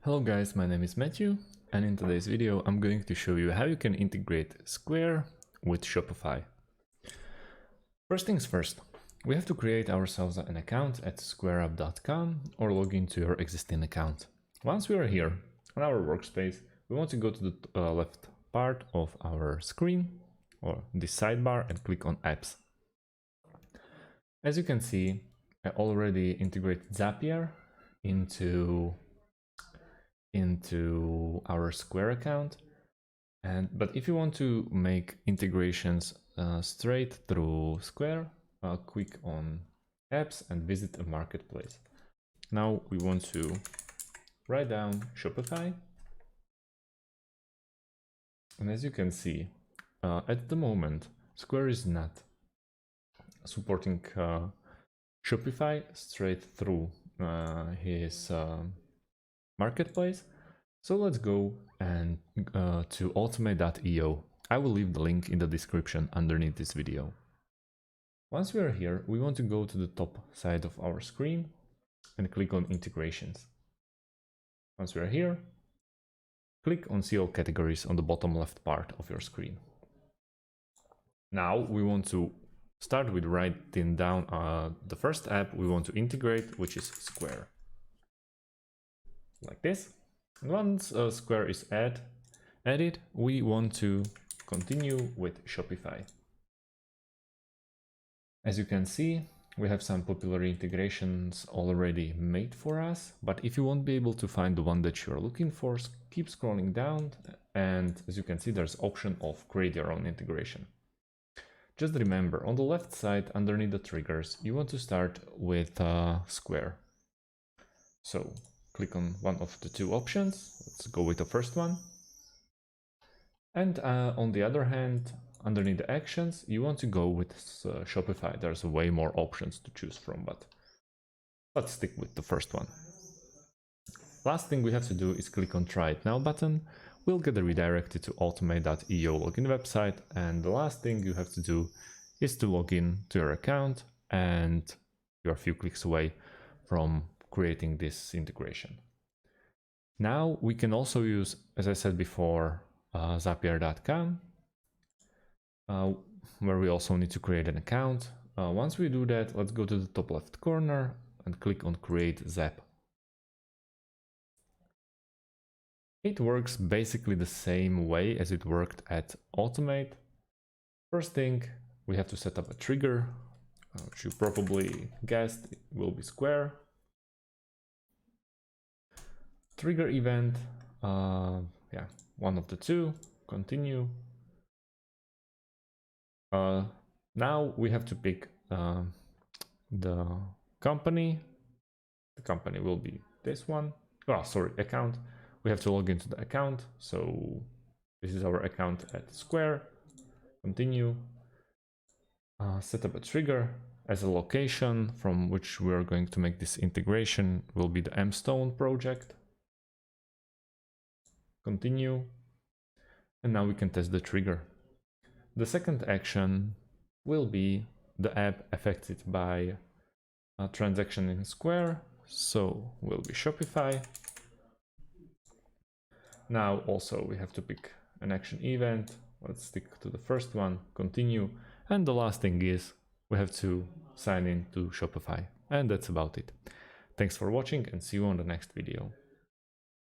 Hello guys, my name is Matthew, and in today's video I'm going to show you how you can integrate Square with Shopify. First things first, we have to create ourselves an account at squareup.com or log into your existing account. Once we are here on our workspace, we want to go to the left part of our screen or this sidebar and click on Apps. As you can see, I already integrated Zapier into our Square account, but if you want to make integrations straight through Square, click on Apps and visit a marketplace. Now we want to write down Shopify, and as you can see, at the moment Square is not supporting Shopify straight through his marketplace. So let's go and to automate.io. I will leave the link in the description underneath this video. Once we are here, we want to go to the top side of our screen and click on integrations. Once we are here, click on see all categories on the bottom left part of your screen. Now we want to start with writing down the first app we want to integrate, which is Square. Like this. And once Square is added, we want to continue with Shopify. As you can see, we have some popular integrations already made for us, but if you won't be able to find the one that you're looking for, keep scrolling down, and as you can see, there's option of create your own integration. Just remember, on the left side underneath the triggers, you want to start with Square. So click on one of the two options. Let's go with the first one. And on the other hand, underneath the actions, you want to go with Shopify. There's way more options to choose from, but let's stick with the first one. Last thing we have to do is click on Try It Now button. We'll get redirected to automate.io login website. And the last thing you have to do is to log in to your account, and you're a few clicks away from creating this integration. Now we can also use, as I said before, Zapier.com, where we also need to create an account. Once we do that, let's go to the top left corner and click on Create Zap. It works basically the same way as it worked at Automate. First thing, we have to set up a trigger, which you probably guessed it will be Square. Trigger event, one of the two, continue. Now we have to pick the company. The company will be this one. Account. We have to log into the account. So this is our account at Square. Continue. Set up a trigger as a location from which we are going to make this integration will be the Mstone project. Continue. And now we can test the trigger. The second action will be the app affected by a transaction in Square. So will be Shopify. Now also we have to pick an action event. Let's stick to the first one, continue. And the last thing is we have to sign in to Shopify. And that's about it. Thanks for watching and see you on the next video.